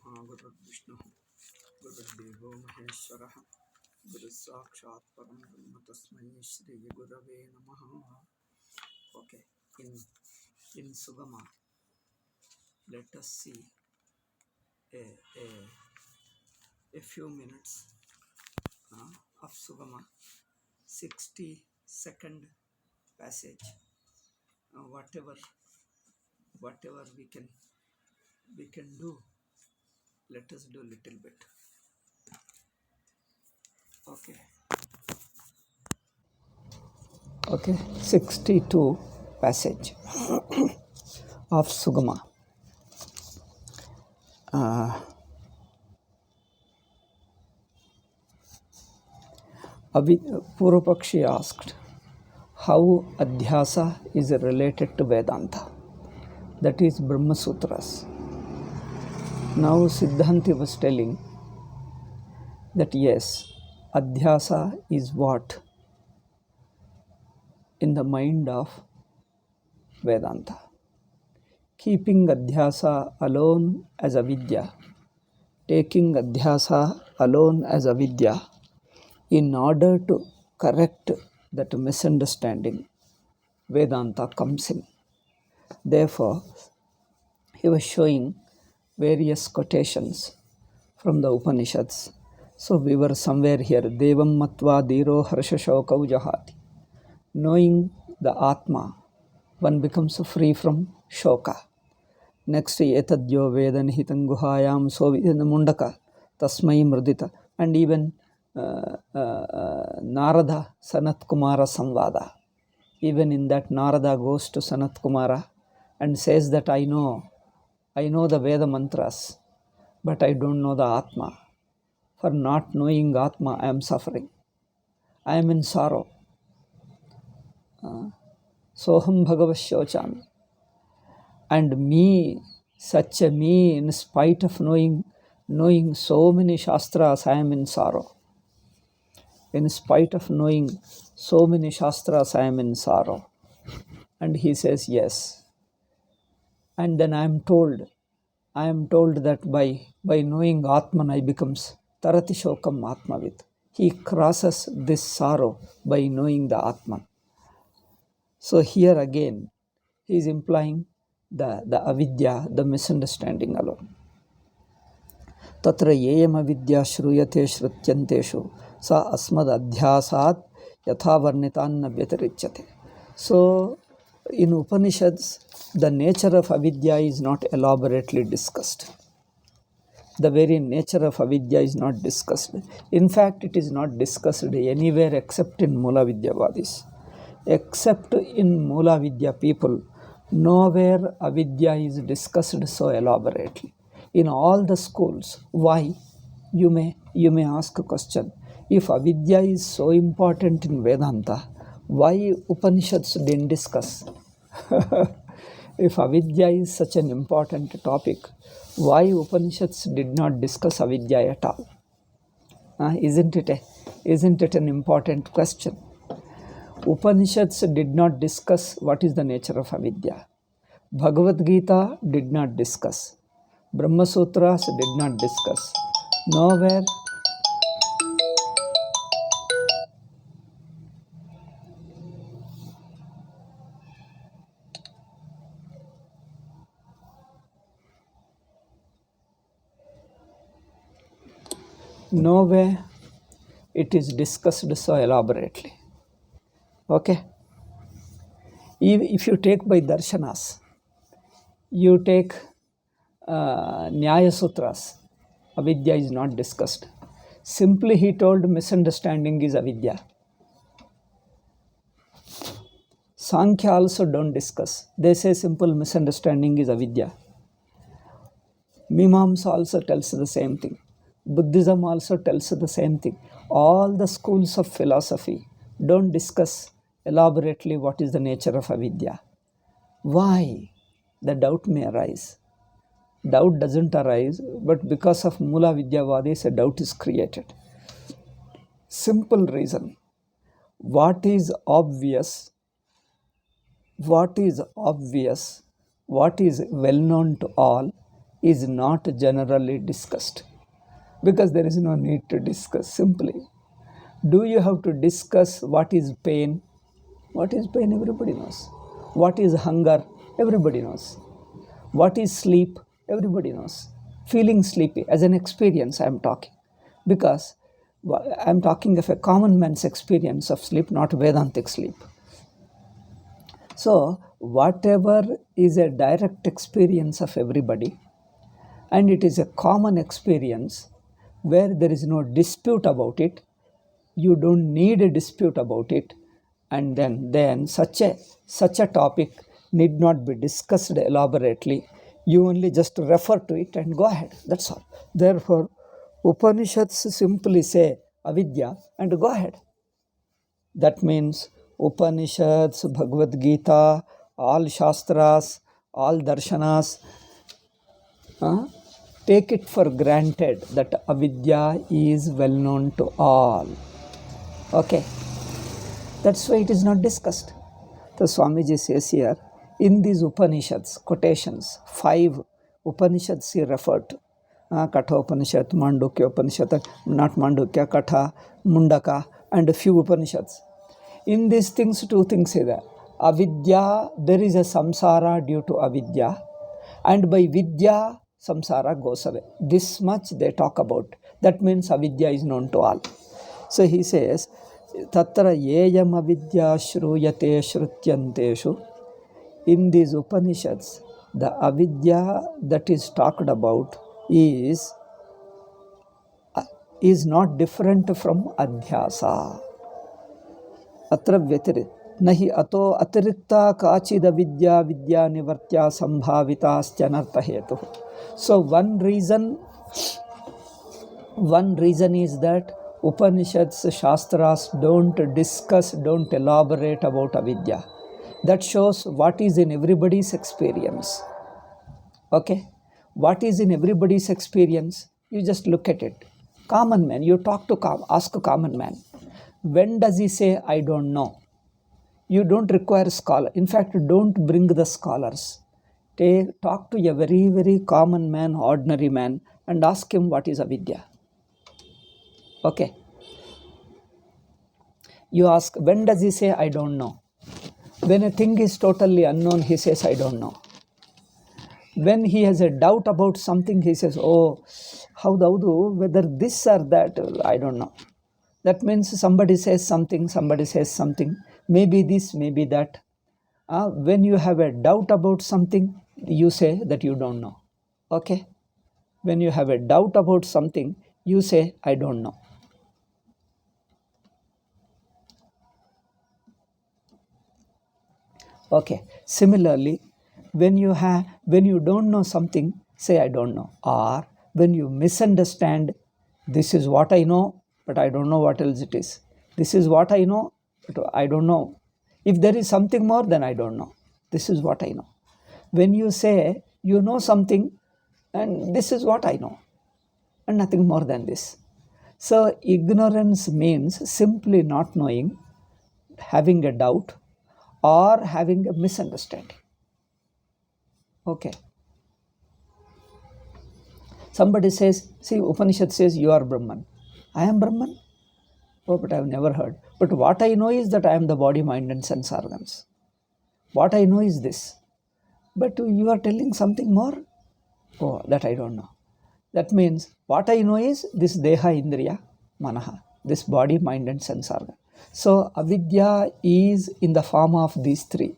Brahma Guru Vishnu Guru Devo Maheshwara Guru Sakshat Param Brahma Tasmai Shri Gurave Namaha. Okay, in Sugama, let us see a few minutes of Sugama, 62nd passage. Whatever we can do, let us do little bit. Okay, 62 passage of Sugama. Purvapakshi asked how Adhyasa is related to Vedanta, that is Brahma Sutras. Now Siddhanti was telling that yes, Adhyasa is what? In the mind of Vedanta. Keeping Adhyasa alone as avidya, taking Adhyasa alone as avidya, in order to correct that misunderstanding, Vedanta comes in. Therefore, he was showing various quotations from the Upanishads. So we were somewhere here. Devam matva dhiro harsha shokau jahati. Knowing the Atma, one becomes free from shoka. Next, etadyo vedan hitam guhayam sovidana mundaka tasmai mridita. And even Narada Sanat Kumara Samvada. Even in that, Narada goes to Sanat Kumara and says that I know the Veda mantras, but I don't know the Atma. For not knowing Atma, I am suffering. I am in sorrow. Soham Bhagavashochami. And me, such a me, in spite of knowing so many Shastras, I am in sorrow. In spite of knowing so many Shastras, I am in sorrow. And he says, yes. And then I am told that by knowing Atman, I becomes Tarati Shokam Atmavit. He crosses this sorrow by knowing the Atman. So here again, he is implying the avidya, the misunderstanding alone. Tatra yeyam avidya shruyate shrutyanteshu sa asmad adhyasat yatha varnitanna vyatarichyate. So in Upanishads, the nature of avidya is not elaborately discussed. The very nature of avidya is not discussed. In fact, it is not discussed anywhere except in Mula Vidyavadis. Except in Mula Vidya people, nowhere avidya is discussed so elaborately. In all the schools, why? You may ask a question. If avidya is so important in Vedanta, why Upanishads didn't discuss? If avidya is such an important topic, why Upanishads did not discuss avidya at all? Isn't it an important question? Upanishads did not discuss what is the nature of avidya. Bhagavad Gita did not discuss. Brahma Sutras did not discuss. Nowhere it is discussed so elaborately. Okay? If you take by darshanas, you take Nyaya Sutras, avidya is not discussed. Simply he told misunderstanding is avidya. Sankhya also don't discuss. They say simple misunderstanding is avidya. Mimamsa also tells the same thing. Buddhism also tells the same thing. All the schools of philosophy don't discuss elaborately what is the nature of avidya. Why? The doubt may arise. Doubt doesn't arise, but because of Mula Vidyavadis, a doubt is created. Simple reason. What is obvious, what is well known to all, is not generally discussed, because there is no need to discuss. Simply, do you have to discuss what is pain? What is pain? Everybody knows. What is hunger? Everybody knows. What is sleep? Everybody knows. Feeling sleepy as an experience I am talking, because I am talking of a common man's experience of sleep, not Vedantic sleep. So whatever is a direct experience of everybody, and it is a common experience where there is no dispute about it, you don't need a dispute about it, and then such a topic need not be discussed elaborately. You only just refer to it and go ahead. That's all. Therefore, Upanishads simply say avidya and go ahead. That means Upanishads, Bhagavad Gita, all Shastras, all Darshanas, take it for granted that avidya is well known to all. Okay. That's why it is not discussed. The Swamiji says here, in these Upanishads, quotations, 5 Upanishads he referred to. Katha Upanishad, Mandukya Upanishad, not Mandukya, Katha, Mundaka, and a few Upanishads. In these things, 2 things are there. Avidya, there is a samsara due to avidya, and by vidya, samsara goes away. This much they talk about. That means avidya is known to all. So he says, Tatra yeyam avidya shruyate shrutyanteshu. In these Upanishads, the avidya that is talked about is not different from adhyasa. Atra vyatiri nahi ato atirikta kachida vidya vidya nivartya sambhavita styanartha hetu. So one reason is that Upanishads, Shastras don't discuss, don't elaborate about avidya. That shows what is in everybody's experience. Okay? What is in everybody's experience? You just look at it. Common man, you ask a common man. When does he say, I don't know? You don't require a scholar. In fact, don't bring the scholars. Talk to a very, very common man, ordinary man, and ask him what is avidya. Okay. You ask, when does he say, I don't know? When a thing is totally unknown, he says, I don't know. When he has a doubt about something, he says, oh, whether this or that, I don't know. That means somebody says something, maybe this, maybe that. When you have a doubt about something, you say that you don't know. Okay? When you have a doubt about something, you say, I don't know. Okay. Similarly, when you don't know something, say I don't know. Or when you misunderstand, this is what I know, but I don't know what else it is. This is what I know, but I don't know. If there is something more, then I don't know. This is what I know. When you say you know something, and this is what I know, and nothing more than this. So ignorance means simply not knowing, having a doubt, or having a misunderstanding. Okay. Somebody says, see, Upanishad says you are Brahman. I am Brahman? Oh, but I have never heard. But what I know is that I am the body, mind, and sense organs. What I know is this. But you are telling something more? Oh, that I don't know. That means what I know is this Deha, Indriya, Manaha, this body, mind, and sense organ. So avidya is in the form of these 3.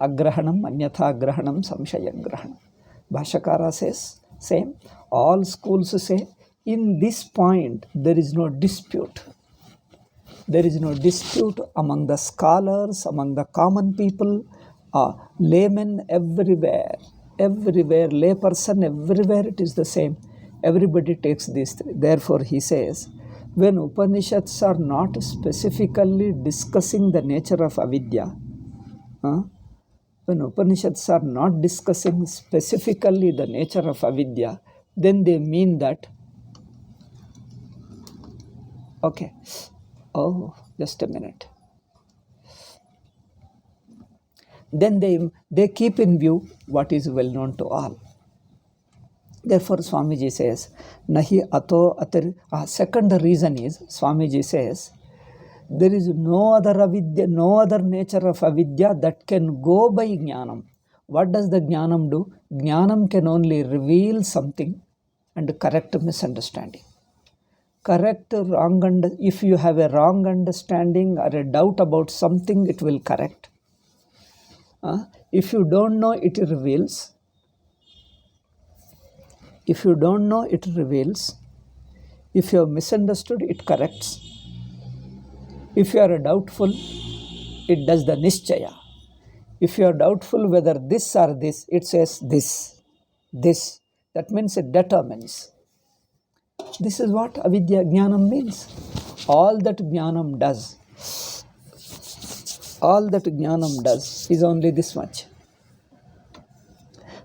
Agrahanam, Anyatha Grahanam, Samshaya Grahanam. Bhashyakara says, same. All schools say, in this point, there is no dispute. There is no dispute among the scholars, among the common people, laymen everywhere, layperson everywhere, it is the same. Everybody takes these 3. Therefore, he says, when Upanishads are not specifically discussing the nature of avidya, when Upanishads are not discussing specifically the nature of avidya, then they mean that, okay, oh, just a minute. Then they keep in view what is well known to all. Therefore, Swamiji says, Nahi ato atir. Second reason is, Swamiji says, there is no other avidya, no other nature of avidya that can go by jnanam. What does the jnanam do? Jnanam can only reveal something and correct misunderstanding. Correct wrong, if you have a wrong understanding or a doubt about something, it will correct. If you don't know, it reveals. If you don't know, it reveals. If you have misunderstood, it corrects. If you are doubtful, it does the nischaya. If you are doubtful whether this or this, it says this. This. That means it determines. This is what avidya jnanam means. All that jnanam does is only this much.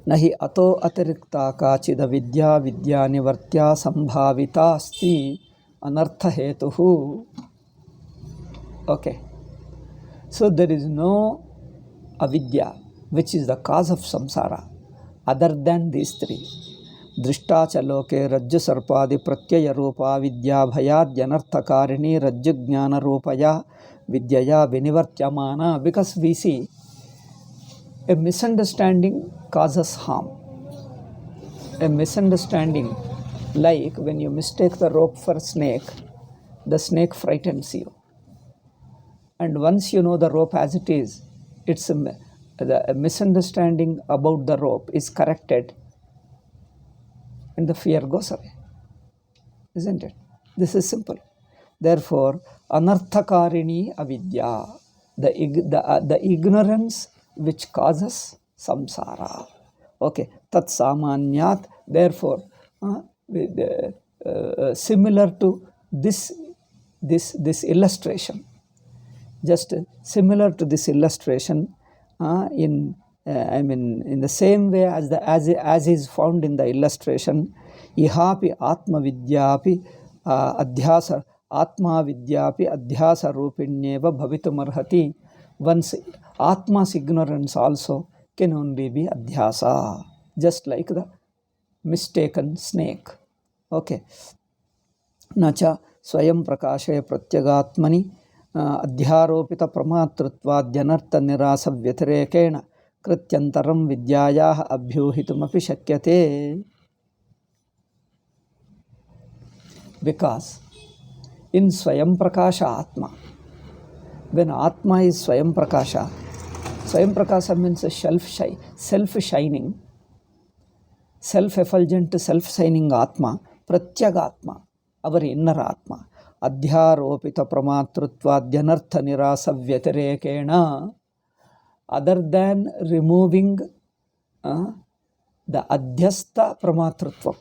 Nahi ato atirikta kachida vidya vidya nivartya sambhavita asti anartha hetuhu. Okay. So there is no avidya which is the cause of samsara other than these three. Drishtacha loke rajju sarpadi pratyaya rupa vidya bhayadyanarthakarini rajju jnana rupaya vidyaya vinivartyamana. Because we see a misunderstanding causes harm. A misunderstanding, like when you mistake the rope for a snake, the snake frightens you. And once you know the rope as it is, the misunderstanding about the rope is corrected and the fear goes away. Isn't it? This is simple. Therefore, anarthakarini avidya, the ignorance which causes samsara. Okay, tat samanyat. Therefore, similar to this illustration, just similar to this illustration, in the same way as is found in the illustration, ihapi atma vidyapi adhyasa atma vidyapi adhyasa rupinyeva bhavitumarhati. Once atma's ignorance also can only be adhyasa, just like the mistaken snake. Okay. Nacha swayam prakashe pratyagatmani adhyaropita pramatritvaadyanartha nirasa vyatirekena krityantaram vidyayah abhyuhitumapi shakyate. Because in swayam prakasha atma, when atma is swayam prakasha means self-shining, self-effulgent, self-shining atma, pratyagatma, our inner atma. Adhyaropita pramatrutvaadyanartha nirasa vyatirekena, other than removing the adhyasta pramatrutvam.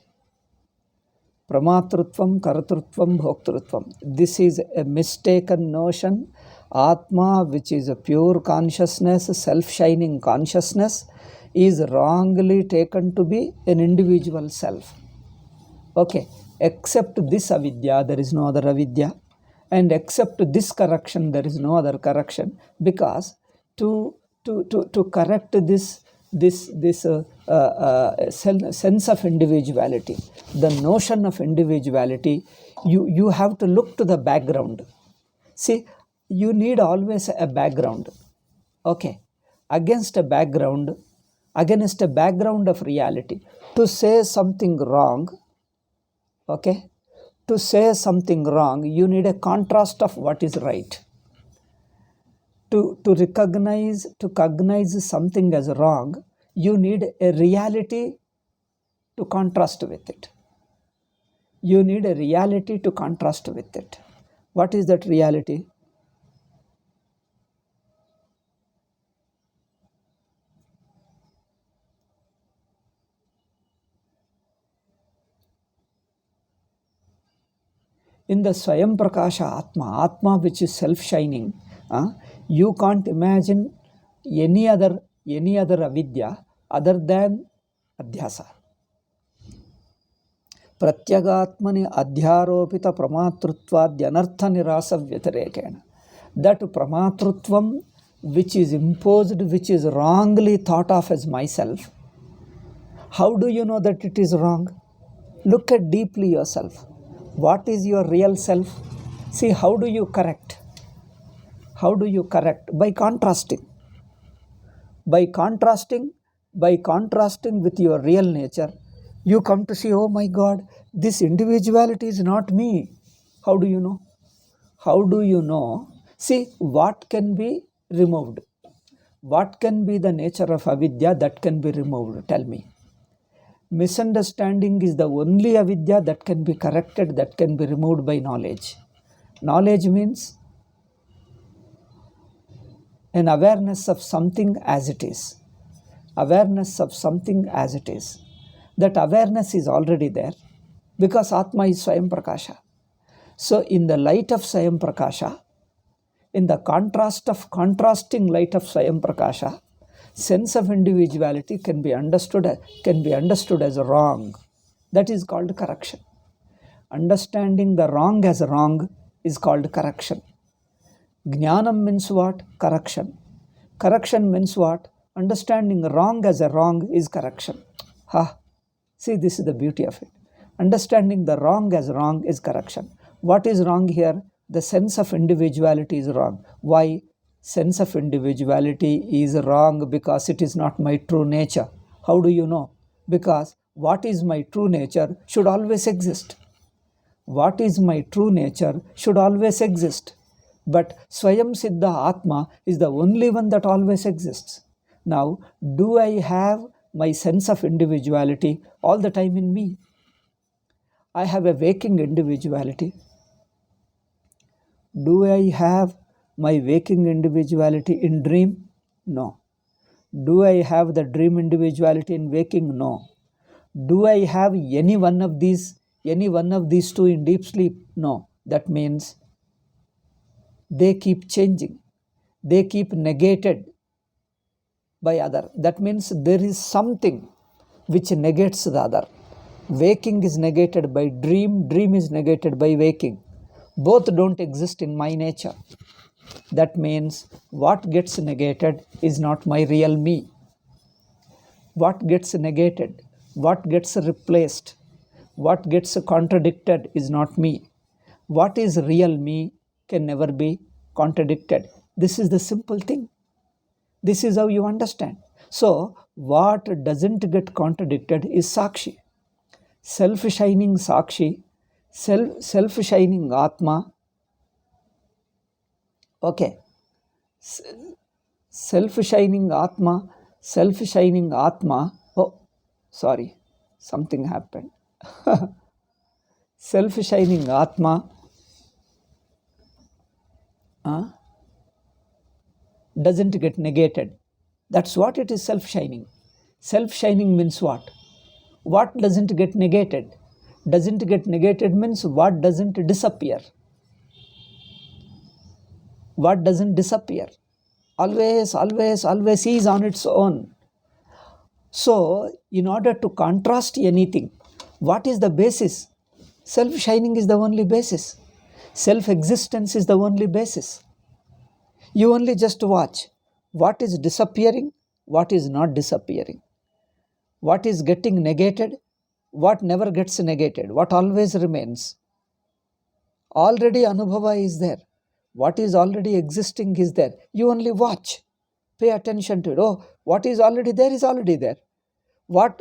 Pramatrutvam, karatrutvam, bhoktrutvam. This is a mistaken notion. Atma, which is a pure consciousness, self-shining consciousness, is wrongly taken to be an individual self. Okay. Except this avidya, there is no other avidya. And except this correction, there is no other correction. Because to correct this sense of individuality, the notion of individuality, you have to look to the background. See, you need always a background. Okay. Against a background of reality. To say something wrong, okay, to say something wrong, you need a contrast of what is right. To cognize something as wrong, you need a reality to contrast with it. You need a reality to contrast with it. What is that reality? In the Swayam Prakasha Atma which is self-shining, you can't imagine any other avidya other than Adhyasa. Pratyagatmani adhyaropita pramatrutvaadyanartha nirasa vyatirekena. That pramatrutvam which is imposed, which is wrongly thought of as myself, How do you know that it is wrong? Look at deeply yourself. What is your real self? See, how do you correct? How do you correct? By contrasting. By contrasting, with your real nature, you come to see, oh my God, this individuality is not me. How do you know? How do you know? See, what can be removed? What can be the nature of avidya that can be removed? Tell me. Misunderstanding is the only avidya that can be corrected, that can be removed by knowledge. Knowledge means an awareness of something as it is. Awareness of something as it is. That awareness is already there because Atma is Swayam Prakasha. So, in the light of Swayam Prakasha, in the contrasting light of Swayam Prakasha, sense of individuality can be understood as wrong. That is called correction. Understanding the wrong as wrong is called correction. Jnanam means what? Correction. Correction means what? Understanding wrong as a wrong is correction. See, this is the beauty of it. Understanding the wrong as wrong is correction. What is wrong here? The sense of individuality is wrong. Why? Sense of individuality is wrong because it is not my true nature. How do you know? Because what is my true nature should always exist. What is my true nature should always exist. But Swayam Siddha Atma is the only one that always exists. Now, do I have my sense of individuality all the time in me? I have a waking individuality. Do I have my waking individuality in dream? No. Do I have the dream individuality in waking? No. Do I have any one of these two in deep sleep? No. That means they keep changing. They keep negated by other. That means there is something which negates the other. Waking is negated by dream, dream is negated by waking. Both don't exist in my nature. That means what gets negated is not my real me. What gets negated, what gets replaced, what gets contradicted is not me. What is real me can never be contradicted. This is the simple thing. This is how you understand. So, what doesn't get contradicted is Sakshi. Self-shining Sakshi, self-shining Atma. Okay. Self-shining Atma. Oh, sorry. Something happened. Self-shining Atma doesn't get negated. That's what it is, self-shining. Self-shining means what? What doesn't get negated? Doesn't get negated means what doesn't disappear. What doesn't disappear? Always is on its own. So, in order to contrast anything, what is the basis? Self-shining is the only basis. Self-existence is the only basis. You only just watch what is disappearing, what is not disappearing, what is getting negated, what never gets negated, what always remains. Already Anubhava is there. What is already existing is there. You only watch. Pay attention to it. Oh, what is already there is already there. What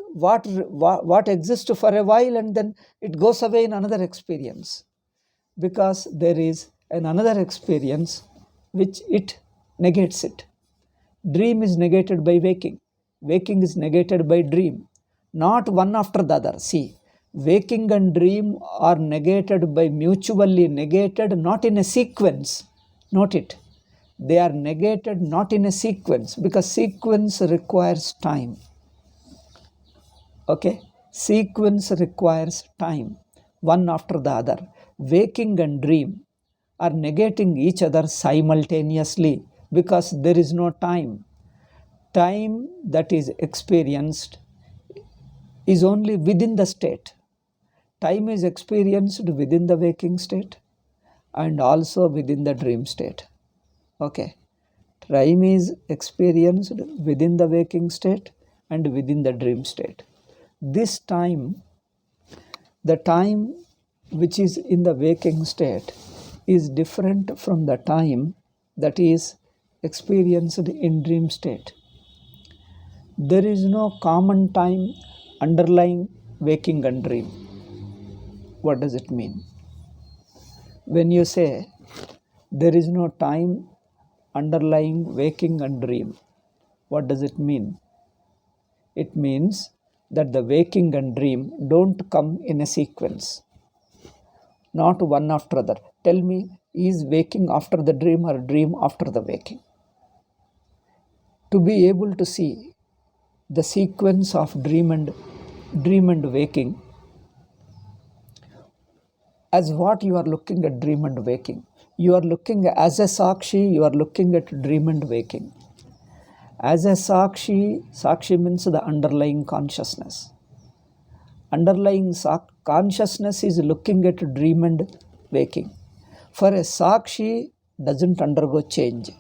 exists for a while and then it goes away in another experience. Because there is another experience which it negates it. Dream is negated by waking. Waking is negated by dream. Not one after the other. See, waking and dream are negated by mutually negated, not in a sequence. Note it. They are negated not in a sequence because sequence requires time. Okay? Sequence requires time, one after the other. Waking and dream are negating each other simultaneously because there is no time. Time that is experienced is only within the state. Time is experienced within the waking state and also within the dream state. Okay. Time is experienced within the waking state and within the dream state. This time, the time which is in the waking state is different from the time that is experienced in dream state. There is no common time underlying waking and dream. What does it mean? When you say there is no time underlying waking and dream, what does it mean? It means that the waking and dream don't come in a sequence, not one after other. Tell me, is waking after the dream or dream after the waking? To be able to see the sequence of dream and waking, as what you are looking at dream and waking, you are looking as a Sakshi, you are looking at dream and waking. As a Sakshi means the underlying consciousness. Underlying consciousness is looking at dream and waking. For a Sakshi doesn't undergo change.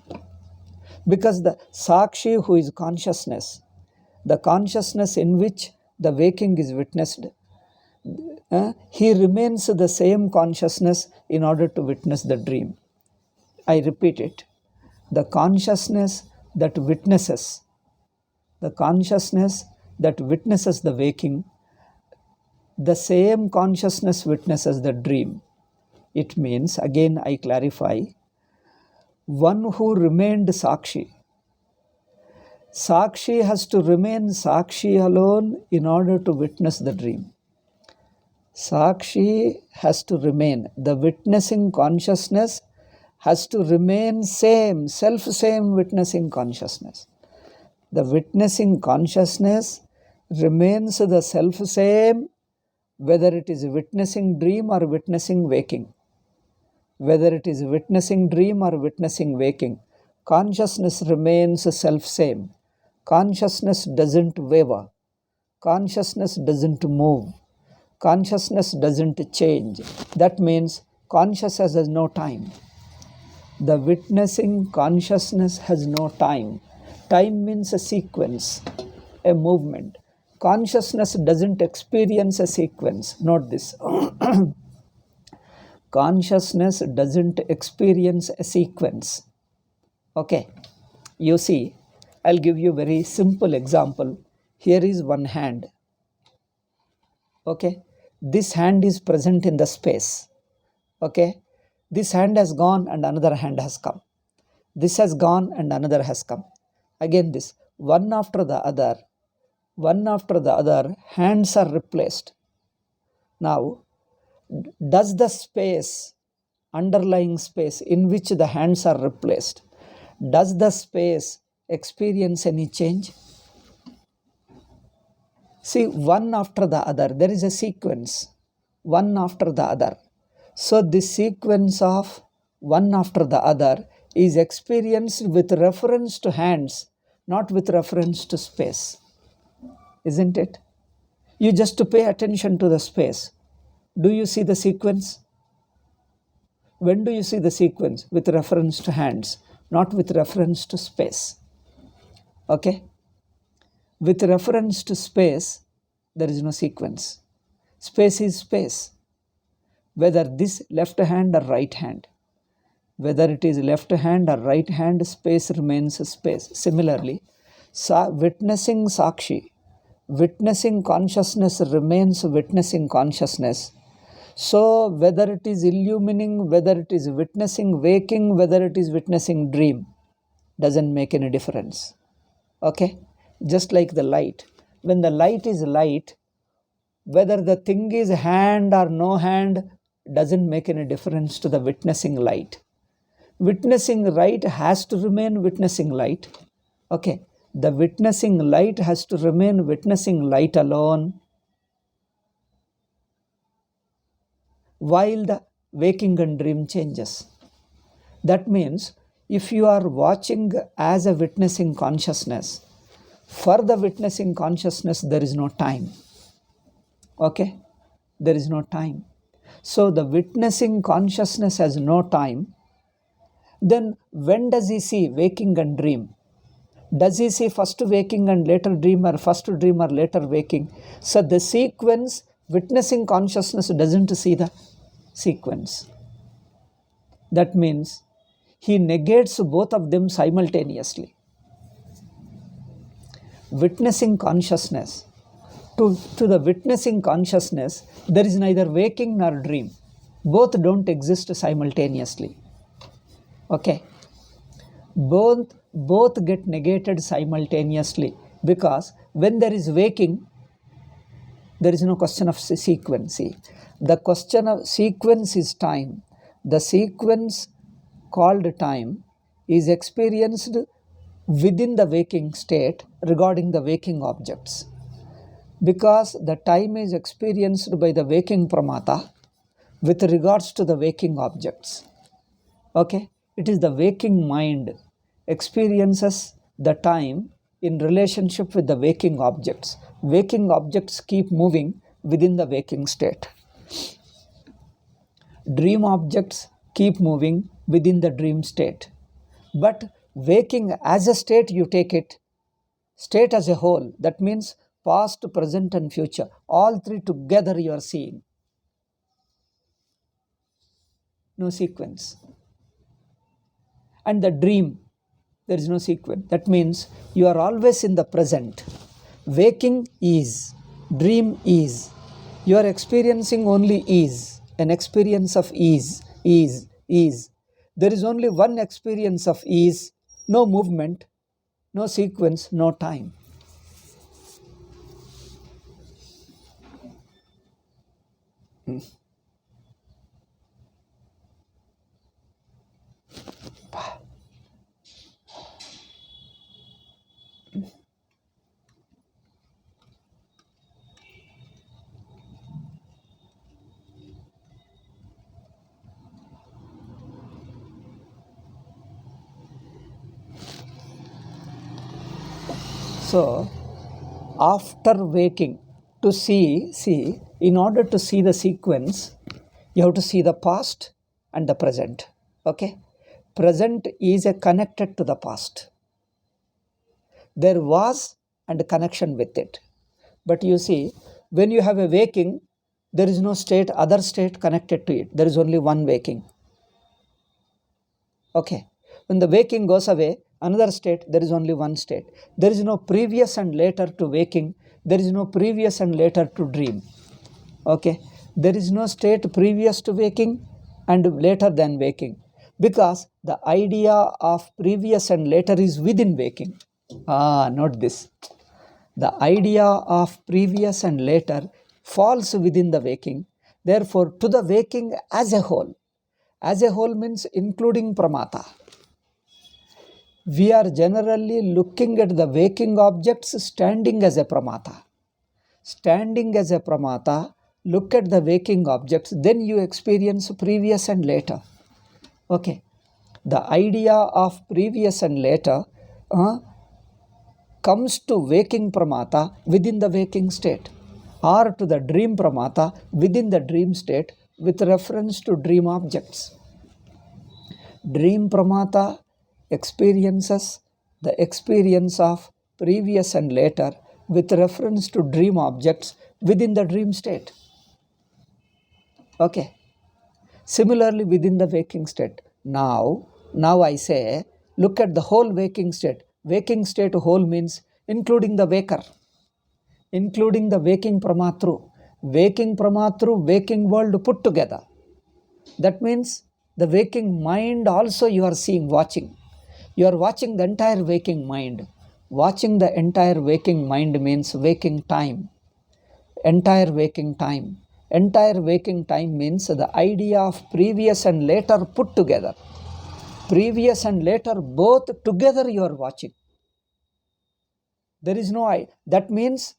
Because the Sakshi who is consciousness, the consciousness in which the waking is witnessed, he remains the same consciousness in order to witness the dream. I repeat it. The consciousness that witnesses the waking, the same consciousness witnesses the dream. It means, again I clarify, one who remained Sakshi. Sakshi has to remain Sakshi alone in order to witness the dream. Sakshi has to remain, the witnessing consciousness has to remain same, self-same witnessing consciousness. The witnessing consciousness remains the self-same, whether it is witnessing dream or witnessing waking. Whether it is witnessing dream or witnessing waking, consciousness remains self-same. Consciousness doesn't waver. Consciousness doesn't move. Consciousness doesn't change. That means consciousness has no time. The witnessing consciousness has no time. Time means a sequence, a movement. Consciousness doesn't experience a sequence. Note this. Consciousness doesn't experience a sequence. Okay. You see, I'll give you a very simple example. Here is one hand. Okay. This hand is present in the space. Okay. This hand has gone and another hand has come. This has gone and another has come. Again this, one after the other, hands are replaced. Now, does the space, underlying space in which the hands are replaced, does the space experience any change? See, one after the other, there is a sequence, one after the other. So this sequence of one after the other is experienced with reference to hands, not with reference to space. Isn't it? You just to pay attention to the space. Do you see the sequence? When do you see the sequence? With reference to hands, not with reference to space. Okay? With reference to space, there is no sequence. Space is space. Whether this left hand or right hand, whether it is left hand or right hand, space remains space. Similarly, witnessing Sakshi, witnessing consciousness remains witnessing consciousness. So whether it is illumining, whether it is witnessing waking, whether it is witnessing dream, doesn't make any difference. Okay? Just like the light. When the light is light, whether the thing is hand or no hand, doesn't make any difference to the witnessing light. Witnessing light has to remain witnessing light. Okay. The witnessing light has to remain witnessing light alone, while the waking and dream changes. That means if you are watching as a witnessing consciousness, for the witnessing consciousness there is no time. Okay? There is no time. So the witnessing consciousness has no time. Then when does he see waking and dream? Does he see first waking and later dreamer, first dreamer, later waking? So the sequence, witnessing consciousness doesn't see the sequence. That means he negates both of them simultaneously. Witnessing consciousness, to the witnessing consciousness, there is neither waking nor dream. Both don't exist simultaneously. Okay? Both get negated simultaneously, because when there is waking, there is no question of sequence. The question of sequence is time. The sequence called time is experienced within the waking state regarding the waking objects. Because the time is experienced by the waking pramata with regards to the waking objects. Okay? It is the waking mind experiences the time in relationship with the waking objects. Waking objects keep moving within the waking state. Dream objects keep moving within the dream state. But waking as a state, you take it, state as a whole, that means past, present and future, all three together you are seeing. No sequence. And the dream, there is no sequence. That means you are always in the present. Waking is, dream is. You are experiencing only is, an experience of ease, ease, ease. There is only one experience of ease, no movement, no sequence, no time. So, after waking, to see, in order to see the sequence, you have to see the past and the present. Okay? Present is connected to the past. There was and connection with it. But you see, when you have a waking, there is no state, other state connected to it. There is only one waking. Okay. When the waking goes away, another state, there is only one state. There is no previous and later to waking. There is no previous and later to dream. Okay. There is no state previous to waking and later than waking. Because the idea of previous and later is within waking. Note this. The idea of previous and later falls within the waking. Therefore, to the waking as a whole means including pramata. We are generally looking at the waking objects standing as a pramata. Standing as a pramata, look at the waking objects, then you experience previous and later. Okay. The idea of previous and later comes to waking pramata within the waking state, or to the dream pramata within the dream state with reference to dream objects. Dream pramata experiences the experience of previous and later with reference to dream objects within the dream state. Okay. Similarly, within the waking state. Now I say, look at the whole waking state. Waking state whole means including the waker, including the waking pramatru, waking world put together. That means the waking mind also you are seeing, watching. You are watching the entire waking mind. Watching the entire waking mind means waking time. Entire waking time. Entire waking time means the idea of previous and later put together. Previous and later both together you are watching. There is no, that means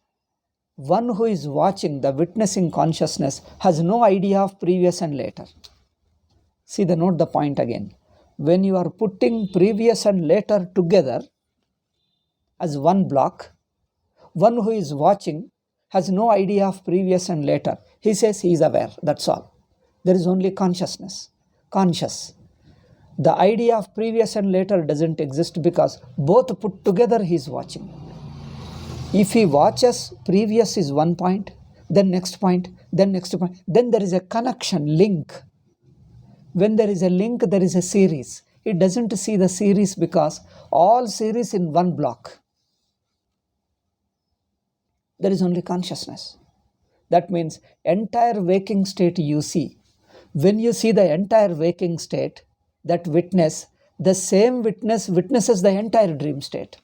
one who is watching, the witnessing consciousness, has no idea of previous and later. See, note the point again. When you are putting previous and later together as one block, one who is watching has no idea of previous and later. He says he is aware, that's all. There is only consciousness, conscious. The idea of previous and later doesn't exist because both put together he is watching. If he watches previous is one point, then next point, then next point, then there is a connection, link. When there is a link, there is a series. He doesn't see the series because all series in one block. There is only consciousness. That means entire waking state you see. When you see the entire waking state, that witness, the same witness witnesses the entire dream state.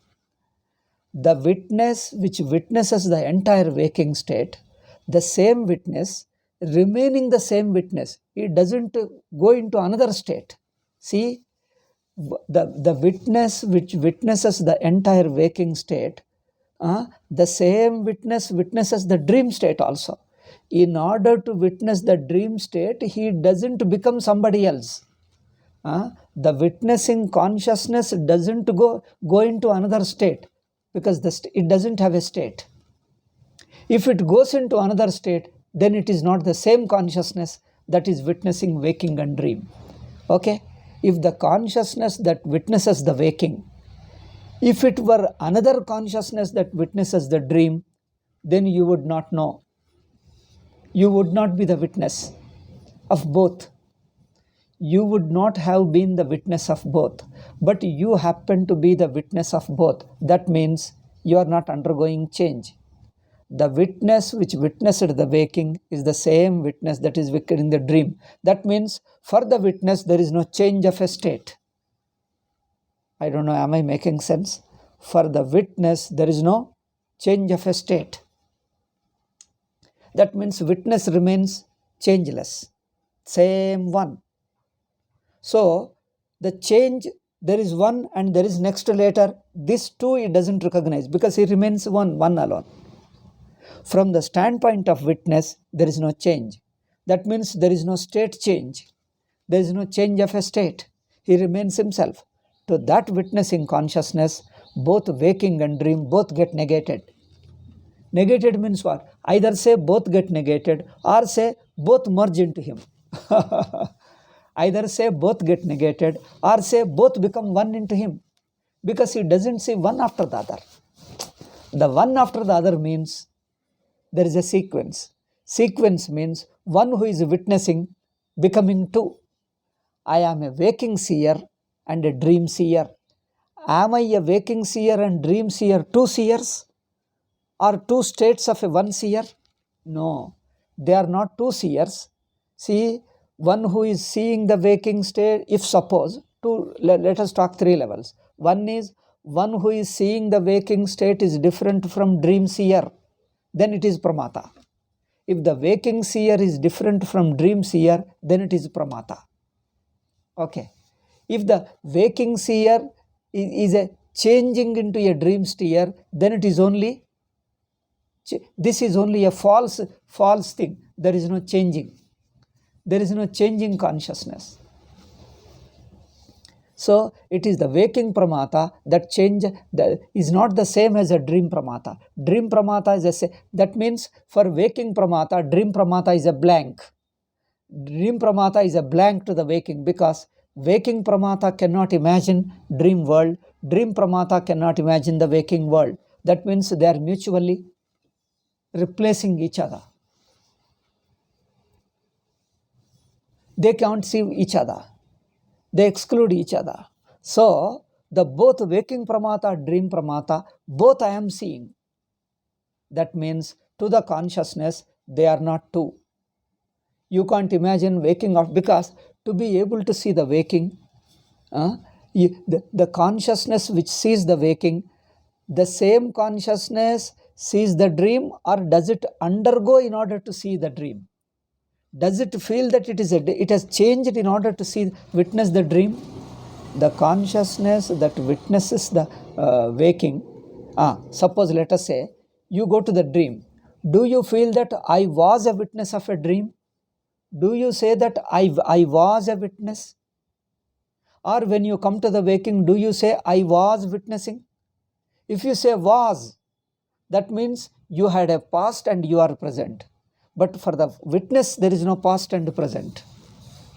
The witness which witnesses the entire waking state, the same witness, remaining the same witness, it doesn't go into another state. See, the witness which witnesses the entire waking state, the same witness witnesses the dream state also. In order to witness the dream state, he doesn't become somebody else. The witnessing consciousness doesn't go into another state because it doesn't have a state. If it goes into another state, then it is not the same consciousness that is witnessing waking and dream. Okay? If the consciousness that witnesses the waking, if it were another consciousness that witnesses the dream, then you would not know. You would not be the witness of both. You would not have been the witness of both, but you happen to be the witness of both. That means you are not undergoing change. The witness which witnessed the waking is the same witness that is in the dream. That means for the witness there is no change of a state. I don't know, am I making sense? For the witness there is no change of a state. That means witness remains changeless, same one. So the change, there is one and there is next later, this too he doesn't recognize because he remains one alone. From the standpoint of witness, there is no change. That means there is no state change. There is no change of a state. He remains himself. To that witnessing consciousness, both waking and dream both get negated. Negated means what? Either say both get negated or say both merge into him. Either say both get negated or say both become one into him, because he doesn't see one after the other. The one after the other means there is a sequence. Sequence means one who is witnessing becoming two. I am a waking seer and a dream seer. Am I a waking seer and dream seer, two seers? Or two states of a one seer? No, they are not two seers. See, one who is seeing the waking state, if suppose, let us talk three levels. One is, one who is seeing the waking state is different from dream seer, then it is pramata. If the waking seer is different from dream seer, then it is pramata. Okay. If the waking seer is a changing into a dream seer, then it is only, this is only a false thing. There is no changing. There is no changing consciousness. So it is the waking pramata that change is not the same as a dream pramata. Dream pramata is that means for waking pramata, dream pramata is a blank. Dream pramata is a blank to the waking, because waking pramata cannot imagine dream world. Dream pramata cannot imagine the waking world. That means they are mutually replacing each other. They can't see each other. They exclude each other. So, the both waking pramata, dream pramata, both I am seeing. That means to the consciousness, they are not two. You can't imagine waking up, because to be able to see the waking, the consciousness which sees the waking, the same consciousness sees the dream, or does it undergo in order to see the dream? Does it feel that it has changed in order to witness the dream? The consciousness that witnesses the waking, suppose let us say, you go to the dream. Do you feel that I was a witness of a dream? Do you say that I was a witness? Or when you come to the waking, do you say I was witnessing? If you say was, that means you had a past and you are present. But for the witness, there is no past and present.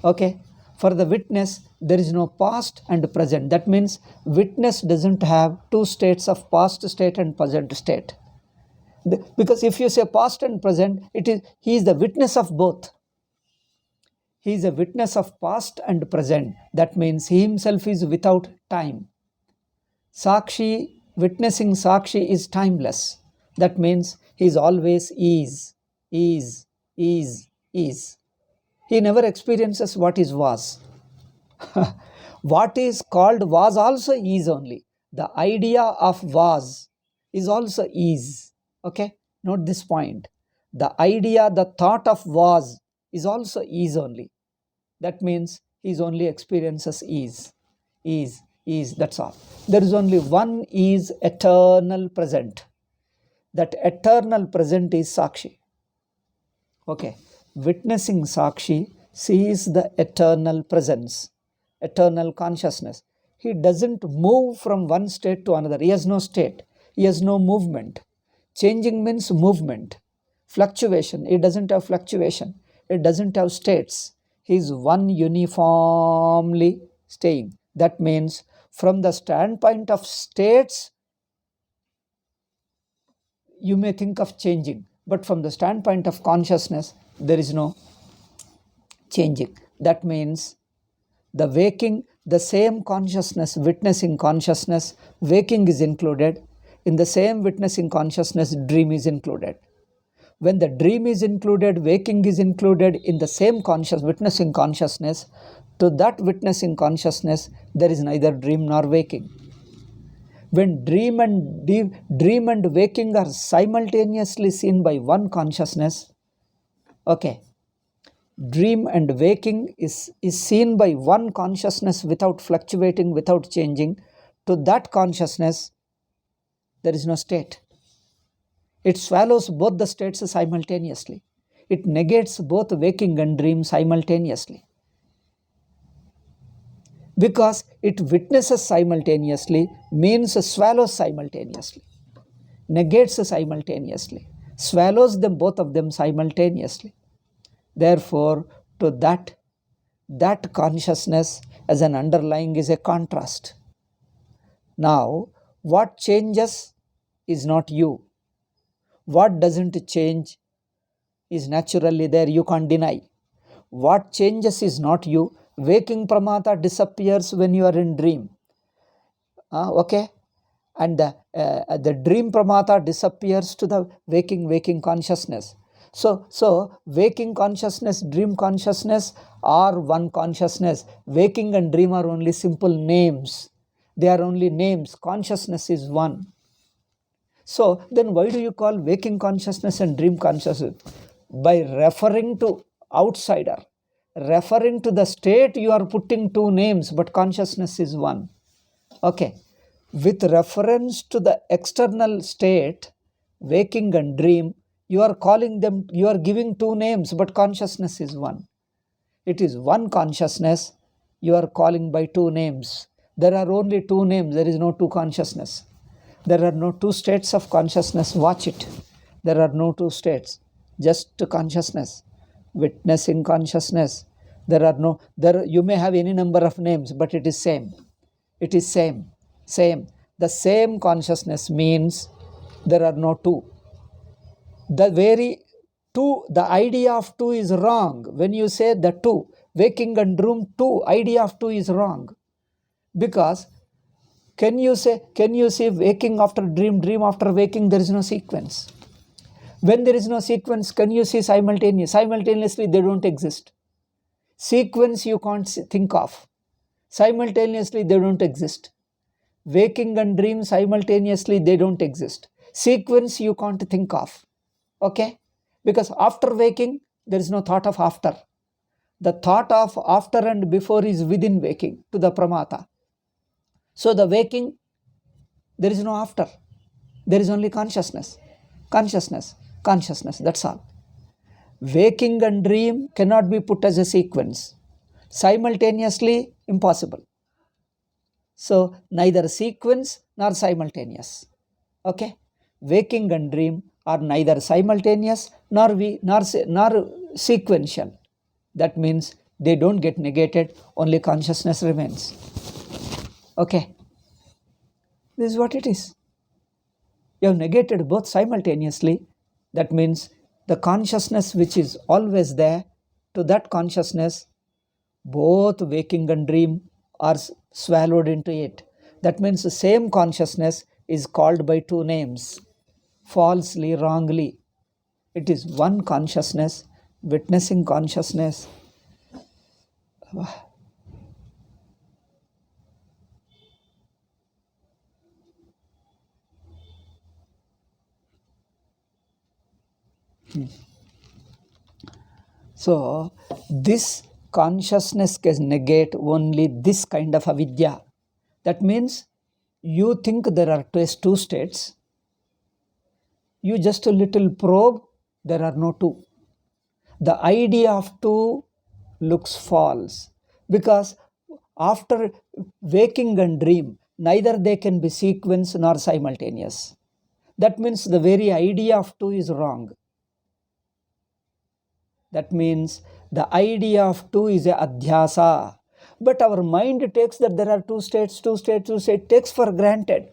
Okay? For the witness, there is no past and present. That means witness doesn't have two states of past state and present state. Because if you say past and present, he is the witness of both. He is a witness of past and present. That means he himself is without time. Sakshi, witnessing Sakshi is timeless. That means he is always is. He never experiences what is was. What is called was also is only. The idea of was is also is. Okay? Note this point. The idea, the thought of was is also is only. That means he only experiences is, that's all. There is only one is eternal present. That eternal present is Sakshi. Okay. Witnessing Sakshi sees the eternal presence, eternal consciousness. He doesn't move from one state to another. He has no state. He has no movement. Changing means movement. Fluctuation. It doesn't have fluctuation. It doesn't have states. He is one uniformly staying. That means from the standpoint of states, you may think of changing. But from the standpoint of consciousness, there is no changing. That means the waking, the same consciousness, witnessing consciousness, waking is included. In the same witnessing consciousness, dream is included. When the dream is included, waking is included in the same witnessing consciousness. To that witnessing consciousness, there is neither dream nor waking. When dream and waking are simultaneously seen by one consciousness, okay, dream and waking is seen by one consciousness without fluctuating, without changing. To that consciousness, there is no state. It swallows both the states simultaneously. It negates both waking and dream simultaneously. Because it witnesses simultaneously means swallows simultaneously, negates simultaneously, swallows them, both of them simultaneously. Therefore, to that consciousness as an underlying is a contrast. Now, what changes is not you. What doesn't change is naturally there, you can't deny. What changes is not you. Waking pramata disappears when you are in dream. Okay? And the dream pramata disappears to the waking consciousness. So waking consciousness, dream consciousness are one consciousness. Waking and dream are only simple names. They are only names. Consciousness is one. So then why do you call waking consciousness and dream consciousness? By referring to outsider, referring to the state, you are putting two names, but consciousness is one. Okay. With reference to the external state, waking and dream, you are calling them, you are giving two names, but consciousness is one. It is one consciousness, you are calling by two names. There are only two names, there is no two consciousness. There are no two states of consciousness. Watch it. There are no two states, just consciousness, witnessing consciousness. You may have any number of names, but it is same. It is same. The same consciousness means there are no two. The very two, the idea of two is wrong. When you say the two, waking and dream, two, idea of two is wrong. Because can you say waking after dream, dream after waking? There is no sequence. When there is no sequence, can you see simultaneous? Simultaneously, they don't exist. Sequence you can't think of. Simultaneously, they don't exist. Waking and dream simultaneously, they don't exist. Sequence you can't think of. Okay? Because after waking, there is no thought of after. The thought of after and before is within waking to the pramata. So the waking, there is no after. There is only consciousness. Consciousness. That's all. Waking and dream cannot be put as a sequence. Simultaneously, impossible. So neither sequence nor simultaneous. Okay? Waking and dream are neither simultaneous nor sequential. That means They don't get negated, only consciousness remains. Okay. This is what it is. You have negated both simultaneously. That means the consciousness which is always there, to that consciousness, both waking and dream are swallowed into it. That means the same consciousness is called by two names, falsely, wrongly. It is one consciousness, witnessing consciousness. So, this consciousness can negate only this kind of avidya. That means you think there are two states. You just a little probe, there are no two. The idea of two looks false, because after waking and dream, neither they can be sequence nor simultaneous. That means the very idea of two is wrong. That means the idea of two is a adhyasa. But our mind takes that there are two states, takes for granted.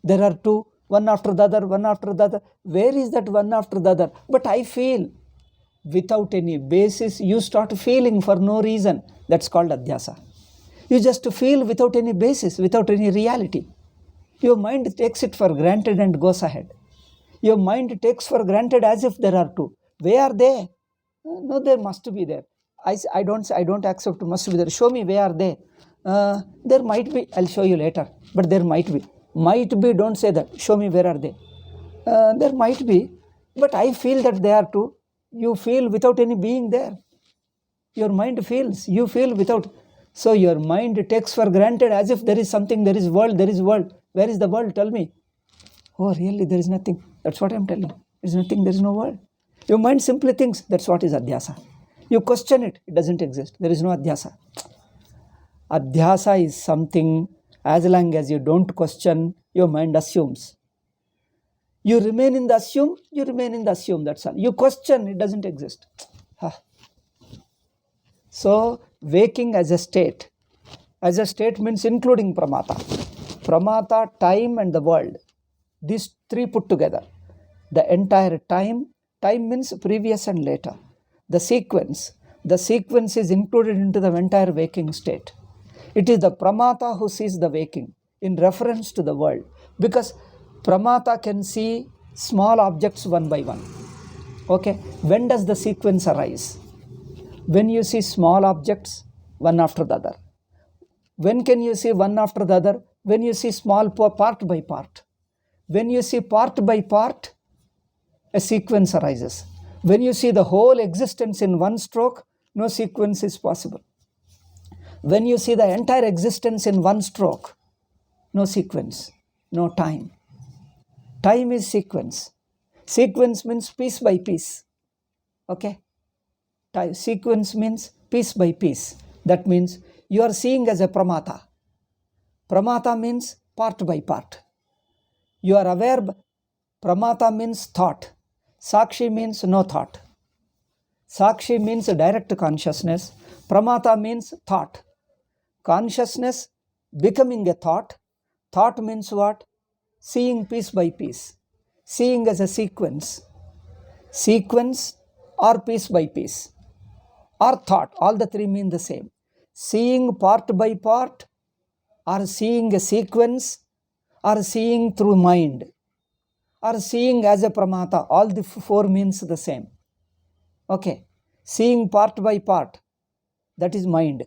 There are two, one after the other, one after the other. Where is that one after the other? But I feel, without any basis, you start feeling for no reason. That's called adhyasa. You just feel without any basis, without any reality. Your mind takes it for granted and goes ahead. Your mind takes for granted as if there are two. Where are they? No, there must be there. I don't accept must be there. Show me where are they. There might be. I'll show you later. But there might be. Might be, don't say that. Show me where are they. There might be. But I feel that they are two. You feel without any being there. Your mind feels. You feel without. So your mind takes for granted as if there is something. There is world. There is world. Where is the world? Tell me. Oh, really? There is nothing. That's what I'm telling. There is nothing. There is no world. Your mind simply thinks that's what is adhyasa. You question it, it doesn't exist. There is no adhyasa. Adhyasa is something, as long as you don't question, your mind assumes. You remain in the assume, that's all. You question, it doesn't exist. So, waking as a state means including pramata. Pramata, time and the world. These three put together. The entire time means previous and later. The sequence is included into the entire waking state. It is the pramata who sees the waking in reference to the world, because pramata can see small objects one by one. Okay, when does the sequence arise? When you see small objects one after the other. When can you see one after the other? When you see small part by part. When you see part by part, a sequence arises. When you see the whole existence in one stroke, no sequence is possible. When you see the entire existence in one stroke, no sequence, no time. Time is sequence. Sequence means piece by piece. Okay? Sequence means piece by piece. That means you are seeing as a pramata. Pramata means part by part. You are aware, pramata means thought. Sakshi means no thought. Sakshi means direct consciousness. Pramata means thought. Consciousness becoming a thought. Thought means what? Seeing piece by piece. Seeing as a sequence. Sequence or piece by piece. Or thought. All the three mean the same. Seeing part by part, or seeing a sequence, or seeing through mind, or seeing as a pramata. All the four means the same. Okay. Seeing part by part, that is mind.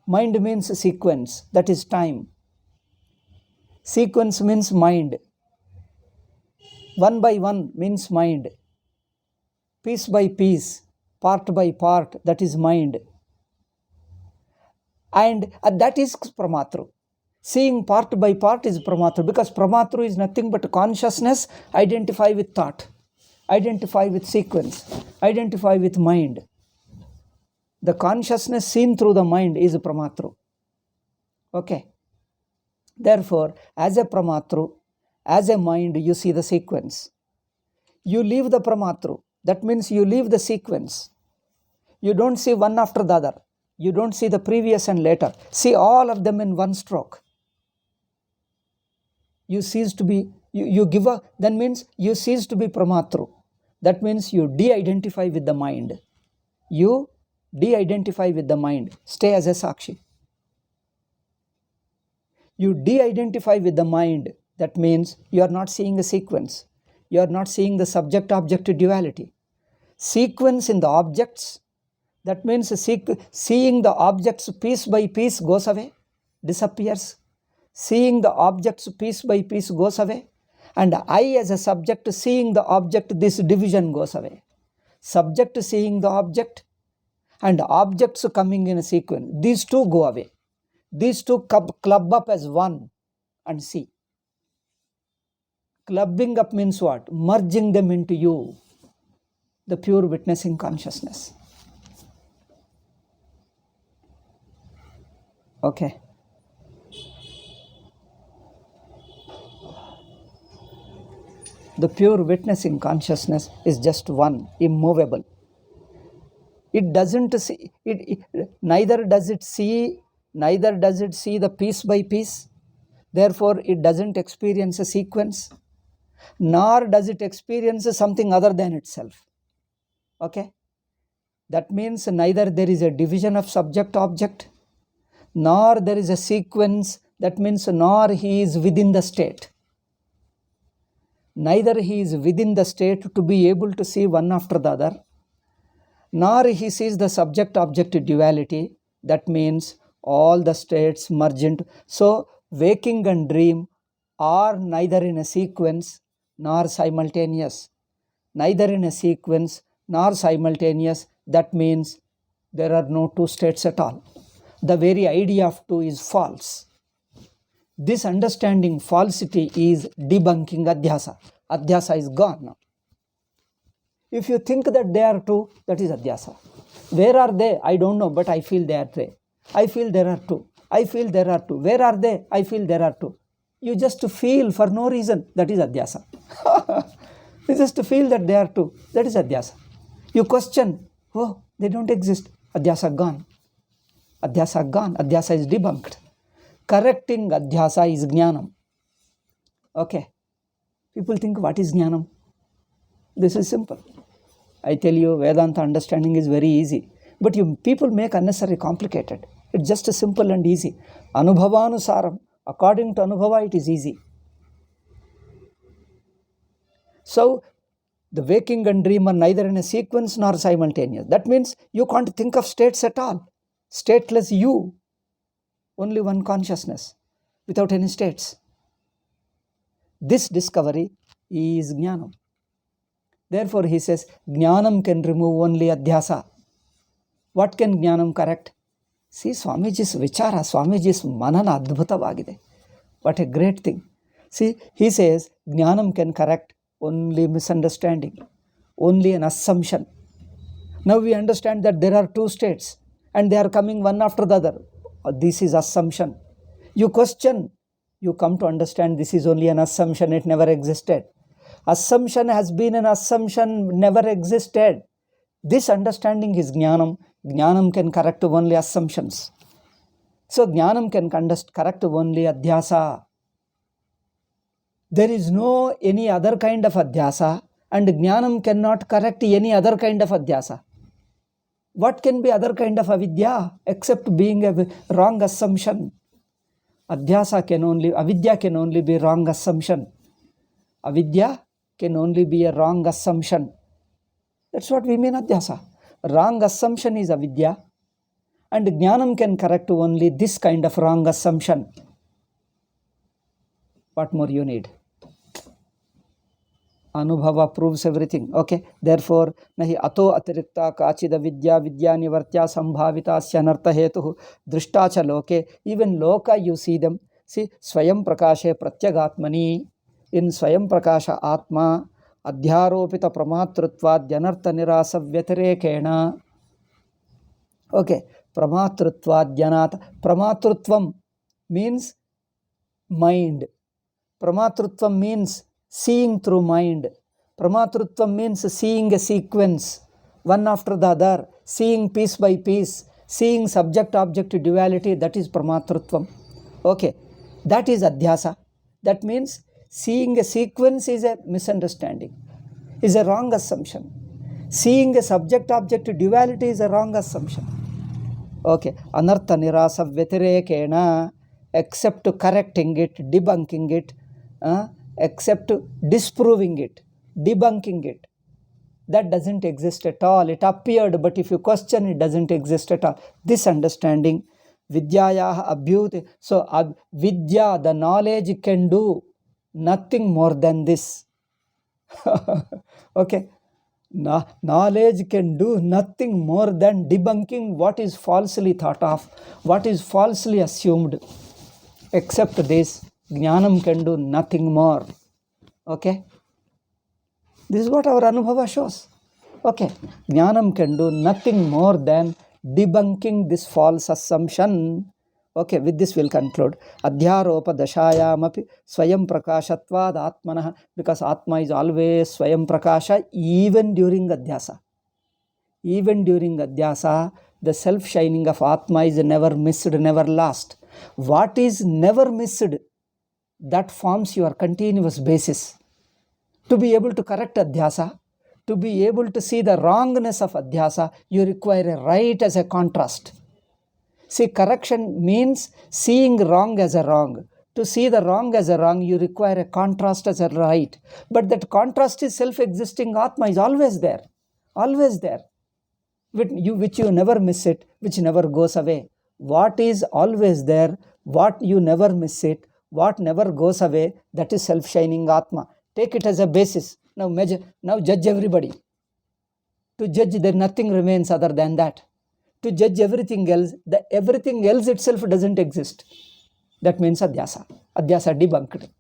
Mind means sequence, that is time. Sequence means mind. One by one means mind. Piece by piece, part by part, that is mind. And that is pramatru. Seeing part by part is pramatru, because pramatru is nothing but consciousness identify with thought, identify with sequence, identify with mind. The consciousness seen through the mind is pramatru. Okay. Therefore, as a pramatru, as a mind, you see the sequence. You leave the pramatru. That means you leave the sequence. You don't see one after the other. You don't see the previous and later. See all of them in one stroke. You cease to be, you give up, that means you cease to be pramatru. That means you de-identify with the mind. You de-identify with the mind. Stay as a sakshi. You de-identify with the mind. That means you are not seeing a sequence. You are not seeing the subject-object duality. Sequence in the objects, that means seeing the objects piece by piece goes away, disappears. Seeing the objects piece by piece goes away. And I as a subject seeing the object, this division goes away. Subject seeing the object and objects coming in a sequence. These two go away. These two club up as one and see. Clubbing up means what? Merging them into you, the pure witnessing consciousness. Okay. The pure witnessing consciousness is just one, immovable. It doesn't see, neither does it see the piece by piece. Therefore, it doesn't experience a sequence, nor does it experience something other than itself. Okay? That means neither there is a division of subject-object, nor there is a sequence. That means nor he is within the state. Neither he is within the state to be able to see one after the other, nor he sees the subject-object duality. That means all the states merge into. So, waking and dream are neither in a sequence nor simultaneous. Neither in a sequence nor simultaneous. That means there are no two states at all. The very idea of two is false. This understanding falsity is debunking Adhyasa. Adhyasa is gone now. If you think that they are two, that is Adhyasa. Where are they? I don't know, but I feel they are three. I feel there are two. I feel there are two. Where are they? I feel there are two. You just feel for no reason. That is Adhyasa. You just feel that they are two. That is Adhyasa. You question, oh, they don't exist. Adhyasa gone. Adhyasa gone. Adhyasa is debunked. Correcting Adhyasa is Jnanam. Okay. People think, what is Jnanam? This is simple. I tell you, Vedanta understanding is very easy. But people make unnecessarily complicated. It's just simple and easy. Anubhavanusaram. According to Anubhava, it is easy. So, the waking and dream are neither in a sequence nor simultaneous. That means you can't think of states at all. Stateless you. Only one consciousness, without any states. This discovery is Jnanam. Therefore, he says, Jnanam can remove only Adhyasa. What can Jnanam correct? See, Swamiji's vichara, Swamiji's manana adbhutavagide. What a great thing. See, he says, Jnanam can correct only misunderstanding, only an assumption. Now we understand that there are two states and they are coming one after the other. This is assumption. You question, you come to understand this is only an assumption, it never existed. Assumption has been an assumption, never existed. This understanding is Jnanam. Jnanam can correct only assumptions. So Jnanam can correct only Adhyasa. There is no any other kind of Adhyasa, and Jnanam cannot correct any other kind of Adhyasa. What can be other kind of avidya except being a wrong assumption? Avidya can only be wrong assumption. Avidya can only be a wrong assumption. That's what we mean Adhyasa. Wrong assumption is avidya, and Jnanam can correct only this kind of wrong assumption. What more you need? Anubhava proves everything. Okay. Therefore, nahi ato atirikta kachida vidya nivartya sambhavita syanartha hetuhu drishta cha loke. Even loka you see them. See, swayam prakashe pratyagatmani. In swayam prakasha atma adhyaropita pramatrutva dyanartha nirasa vyatirekena. Okay. Pramatrutva dyanata. Pramatrutvam means mind. Pramatrutvam means seeing through mind. Pramatrutvam means seeing a sequence, one after the other, seeing piece by piece. Seeing subject-object duality, that is Pramatrutvam. Okay, that is Adhyasa. That means seeing a sequence is a misunderstanding, is a wrong assumption. Seeing a subject-object duality is a wrong assumption. Okay, Anartha Nirasa Vyatirekena, except correcting it, debunking it, except disproving it, debunking it. That doesn't exist at all. It appeared, but if you question, it doesn't exist at all. This understanding, Vidyayaha Abhyuti. So, Vidya, the knowledge, can do nothing more than this. Okay. Knowledge can do nothing more than debunking what is falsely thought of, what is falsely assumed. Except this, Jnanam can do nothing more. Okay. This is what our Anubhava shows. Okay, Jnanam can do nothing more than debunking this false assumption. Okay, with this we'll conclude. Adhyaropa dashayamapi swayam prakashatvad atmanah, because Atma is always swayam prakasha even during Adhyasa. Even during Adhyasa, the self-shining of Atma is never missed, never lost. What is never missed, that forms your continuous basis. To be able to correct Adhyasa, to be able to see the wrongness of Adhyasa, you require a right as a contrast. See, correction means seeing wrong as a wrong. To see the wrong as a wrong, you require a contrast as a right. But that contrast is self-existing Atma, is always there. Always there. Which you never miss it, which never goes away. What is always there, what you never miss it, what never goes away, that is self-shining Atma. Take it as a basis. Now judge everybody. To judge, there nothing remains other than that. To judge everything else, everything else itself doesn't exist. That means Adhyasa. Adhyasa debunked.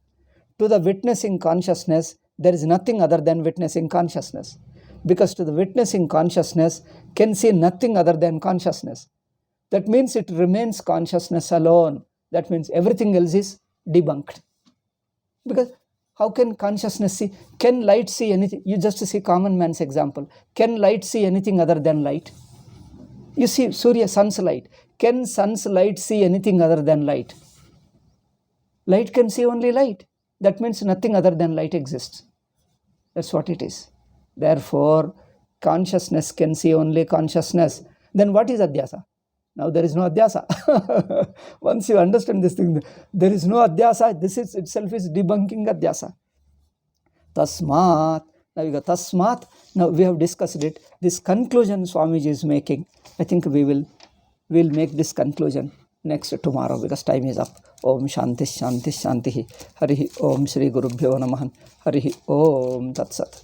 To the witnessing consciousness, there is nothing other than witnessing consciousness. Because to the witnessing consciousness can see nothing other than consciousness. That means it remains consciousness alone. That means everything else is debunked. Because how can consciousness see? Can light see anything? You just see common man's example. Can light see anything other than light? You see Surya, sun's light. Can sun's light see anything other than light? Light can see only light. That means nothing other than light exists. That's what it is. Therefore, consciousness can see only consciousness. Then what is Adhyasa? Now there is no Adhyasa. Once you understand this thing, there is no Adhyasa. This is itself is debunking Adhyasa. Tasmat. Now you got Tasmat. Now we have discussed it. This conclusion Swamiji is making. I think we'll make this conclusion next tomorrow because time is up. Om Shanti Shanti Shanti. Harihi Om Shri Gurubhyo Namahan. Harihi Om Tat Sat.